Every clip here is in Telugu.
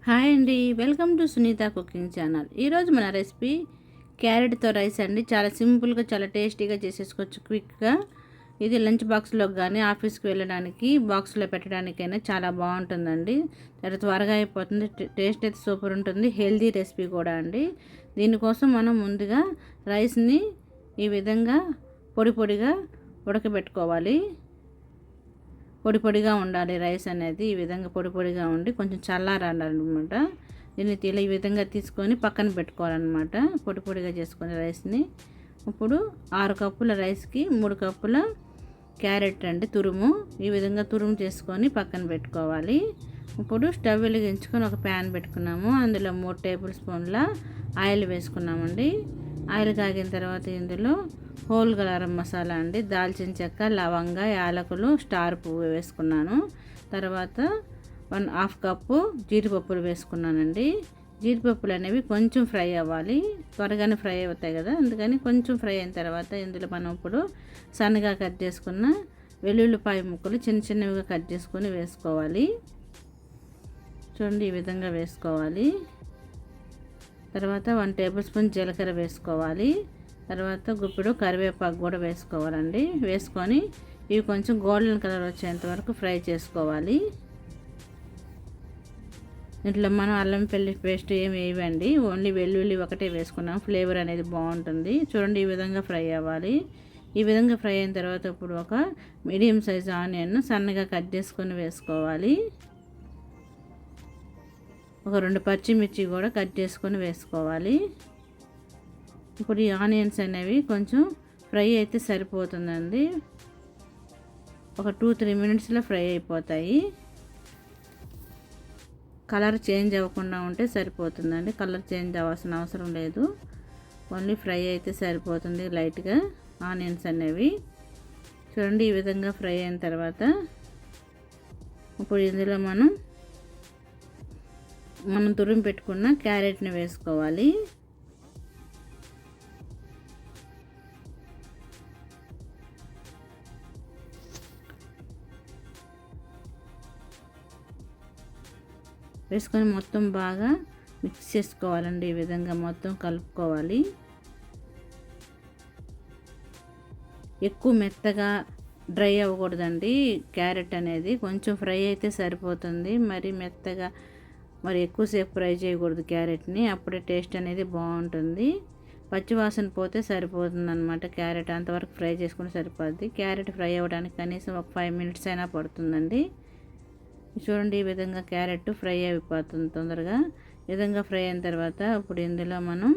హాయ్ అండి, welcome to Sunitha cooking channel. ఈరోజు మన రెసిపీ క్యారెట్తో రైస్ అండి. చాలా సింపుల్గా, చాలా టేస్టీగా చేసేసుకోవచ్చు క్విక్గా. ఇది లంచ్ బాక్స్లోకి కానీ ఆఫీస్కి వెళ్ళడానికి బాక్స్లో పెట్టడానికైనా చాలా బాగుంటుందండి. చాలా త్వరగా అయిపోతుంది, టేస్ట్ అయితే సూపర్ ఉంటుంది, హెల్తీ రెసిపీ కూడా అండి. దీనికోసం మనం ముందుగా రైస్ని ఈ విధంగా పొడి పొడిగా ఉడకబెట్టుకోవాలి. పొడి పొడిగా ఉండాలి రైస్ అనేది. ఈ విధంగా పొడి పొడిగా ఉండి కొంచెం చల్లారాలన్నమాట. దీన్ని ఇలా ఈ విధంగా తీసుకొని పక్కన పెట్టుకోవాలన్నమాట. పొడి పొడిగా చేసుకొని రైస్ని. ఇప్పుడు 6 కప్పుల రైస్కి 3 కప్పుల క్యారెట్ అండి తురుము. ఈ విధంగా తురుము చేసుకొని పక్కన పెట్టుకోవాలి. ఇప్పుడు స్టవ్ వెలిగించుకొని ఒక ప్యాన్ పెట్టుకున్నాము. అందులో 3 టేబుల్ స్పూన్ల ఆయిల్ వేసుకున్నామండి. ఆయిల్ కాగిన తర్వాత ఇందులో హోల్ గరం మసాలా అండి, దాల్చిన చెక్క, లవంగ, యాలకులు, స్టార్ పువ్వు వేసుకున్నాను. తర్వాత 1/2 కప్పు జీడిపప్పులు వేసుకున్నానండి. జీడిపప్పులు అనేవి కొంచెం ఫ్రై అవ్వాలి, త్వరగానే ఫ్రై అవుతాయి కదా, అందుకని కొంచెం ఫ్రై అయిన తర్వాత ఇందులో మనం ఇప్పుడు సన్నగా కట్ చేసుకున్న వెల్లుల్లిపాయ ముక్కలు చిన్న చిన్నవిగా కట్ చేసుకొని వేసుకోవాలి. చూడండి, ఈ విధంగా వేసుకోవాలి. తర్వాత 1 టేబుల్ స్పూన్ జీలకర్ర వేసుకోవాలి. తర్వాత గుప్పెడు కరివేపాకు కూడా వేసుకోవాలండి. వేసుకొని ఇవి కొంచెం గోల్డెన్ కలర్ వచ్చేంత వరకు ఫ్రై చేసుకోవాలి. ఇంట్లో మనం అల్లం వెల్లుల్లి పేస్ట్ ఏమి వేయవండి, ఓన్లీ వెల్లుల్లి ఒకటే వేసుకున్నాం, ఫ్లేవర్ అనేది బాగుంటుంది. చూడండి, ఈ విధంగా ఫ్రై అవ్వాలి. ఈ విధంగా ఫ్రై అయిన తర్వాత ఇప్పుడు ఒక మీడియం సైజ్ ఆనియన్ సన్నగా కట్ చేసుకొని వేసుకోవాలి. ఒక 2 పచ్చిమిర్చి కూడా కట్ చేసుకొని వేసుకోవాలి. ఇప్పుడు ఈ ఆనియన్స్ అనేవి కొంచెం ఫ్రై అయితే సరిపోతుందండి. ఒక 2-3 మినిట్స్లో ఫ్రై అయిపోతాయి. కలర్ చేంజ్ అవ్వకుండా ఉంటే సరిపోతుందండి, కలర్ చేంజ్ అవ్వాల్సిన అవసరం లేదు. ఓన్లీ ఫ్రై అయితే సరిపోతుంది లైట్గా ఆనియన్స్ అనేవి. చూడండి, ఈ విధంగా ఫ్రై అయిన తర్వాత ఇప్పుడు ఇందులో మనం తురిమి పెట్టుకున్న క్యారెట్ని వేసుకోవాలి. వేసుకొని మొత్తం బాగా మిక్స్ చేసుకోవాలండి. ఈ విధంగా మొత్తం కలుపుకోవాలి. ఎక్కువ మెత్తగా డ్రై అవ్వకూడదండి క్యారెట్ అనేది, కొంచెం ఫ్రై అయితే సరిపోతుంది. మరి మెత్తగా మరి ఎక్కువసేపు ఫ్రై చేయకూడదు క్యారెట్ని, అప్పుడే టేస్ట్ అనేది బాగుంటుంది. పచ్చివాసన పోతే సరిపోతుంది అన్నమాట. క్యారెట్ అంతవరకు ఫ్రై చేసుకుంటే సరిపోద్ది. క్యారెట్ ఫ్రై అవ్వడానికి కనీసం ఒక 5 మినిట్స్ అయినా పడుతుందండి. చూడండి, ఈ విధంగా క్యారెట్ ఫ్రై అయిపోతుంది తొందరగా. ఈ విధంగా ఫ్రై అయిన తర్వాత ఇప్పుడు ఇందులో మనం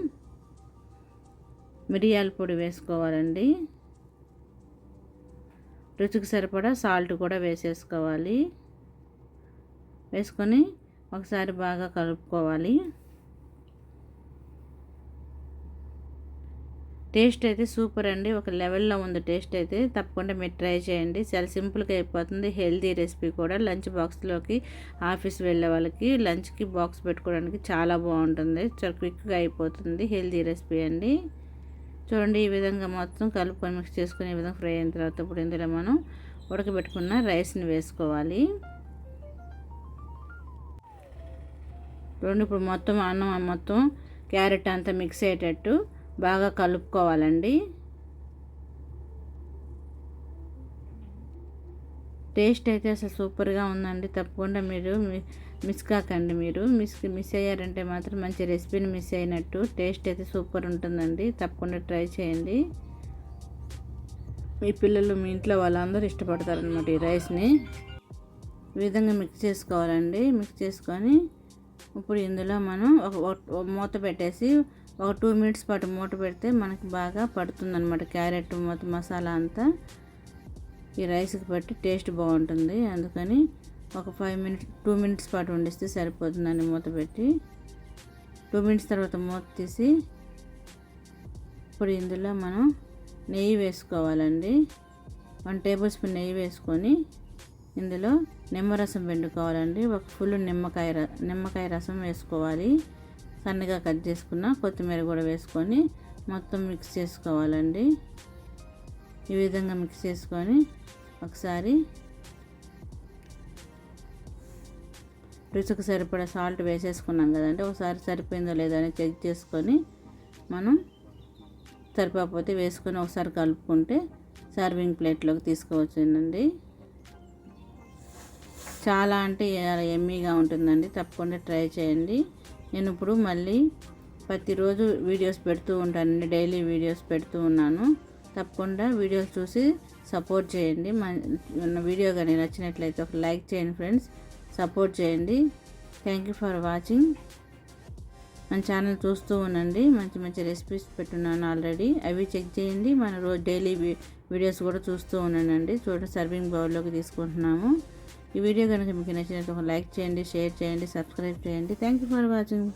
మిరియాల పొడి వేసుకోవాలండి. రుచికి సరిపడా సాల్ట్ కూడా వేసేసుకోవాలి. వేసుకొని ఒకసారి బాగా కలుపుకోవాలి. టేస్ట్ అయితే సూపర్ అండి, ఒక లెవెల్లో ఉంది టేస్ట్ అయితే. తప్పకుండా మీరు ట్రై చేయండి, చాలా సింపుల్గా అయిపోతుంది, హెల్తీ రెసిపీ కూడా. లంచ్ బాక్స్లోకి ఆఫీస్ వెళ్ళే వాళ్ళకి లంచ్కి బాక్స్ పెట్టుకోవడానికి చాలా బాగుంటుంది, చాలా క్విక్గా అయిపోతుంది, హెల్తీ రెసిపీ అండి. చూడండి, ఈ విధంగా మొత్తం కలుపుకొని మిక్స్ చేసుకుని ఈ విధంగా ఫ్రై అయిన తర్వాత ఇప్పుడు ఇందులో మనం ఉడకబెట్టుకున్న రైస్ని వేసుకోవాలి. చూడండి, ఇప్పుడు మొత్తం అన్నం మొత్తం క్యారెట్ అంతా మిక్స్ అయ్యేటట్టు బాగా కలుపుకోవాలండి. టేస్ట్ అయితే అసలు సూపర్గా ఉందండి. తప్పకుండా మీరు మిస్ కాకండి. మీరు మిస్ అయ్యారంటే మాత్రం మంచి రెసిపీని మిస్ అయినట్టు. టేస్ట్ అయితే సూపర్ ఉంటుందండి, తప్పకుండా ట్రై చేయండి. మీ పిల్లలు, మీ ఇంట్లో వాళ్ళందరూ ఇష్టపడతారనమాట ఈ రైస్ని. ఈ విధంగా మిక్స్ చేసుకోవాలండి. మిక్స్ చేసుకొని ఇప్పుడు ఇందులో మనం ఒక మూత పెట్టేసి ఒక 2 మినిట్స్ పాటు మూత పెడితే మనకి బాగా పడుతుందన్నమాట. క్యారెట్ మొత్తం మసాలా అంతా ఈ రైస్కి పట్టి టేస్ట్ బాగుంటుంది. అందుకని ఒక 2 మినిట్స్ పాటు వండిస్తే సరిపోతుందండి మూత పెట్టి. 2 మినిట్స్ తర్వాత మూత తీసి ఇప్పుడు ఇందులో మనం నెయ్యి వేసుకోవాలండి. 1 టేబుల్ స్పూన్ నెయ్యి వేసుకొని ఇందులో నిమ్మరసం పిండుకోవాలండి. ఒక ఫుల్ నిమ్మకాయ రసం వేసుకోవాలి. సన్నగా కట్ చేసుకున్న కొత్తిమీర కూడా వేసుకొని మొత్తం మిక్స్ చేసుకోవాలండి. ఈ విధంగా మిక్స్ చేసుకొని ఒకసారి రుచికి సరిపడా సాల్ట్ వేసేసుకున్నాం కదండి. ఒకసారి సరిపోయిందో లేదో అని చెక్ చేసుకొని మనం సరిపోతే వేసుకొని ఒకసారి కలుపుకుంటే సర్వింగ్ ప్లేట్లోకి తీసుకోవచ్చునండి. చాలా అంటే ఎమ్మీగా ఉంటుందండి. తప్పకుండా ట్రై చేయండి. నేను ఇప్పుడు మళ్ళీ ప్రతిరోజు వీడియోస్ పెడుతూ ఉంటానండి. డైలీ వీడియోస్ పెడుతూ ఉన్నాను. తప్పకుండా వీడియోస్ చూసి సపోర్ట్ చేయండి. మన వీడియో కానీ నచ్చినట్లయితే ఒక లైక్ చేయండి ఫ్రెండ్స్. సపోర్ట్ చేయండి. Thank you for watching. మన ఛానల్ చూస్తూ ఉండండి. మంచి మంచి రెసిపీస్ పెట్టున్నాను ఆల్రెడీ. అవి చెక్ చేయండి. మన రోజు డైలీ వీడియోస్ కూడా చూస్తూ ఉండండి. చూడండి, సర్వింగ్ బౌల్లోకి తీసుకుంటున్నాము. ఈ వీడియో కనుక మీకు నచ్చినట్టు ఒక లైక్ చేయండి, షేర్ చేయండి, సబ్స్క్రైబ్ చేయండి. Thank you for watching.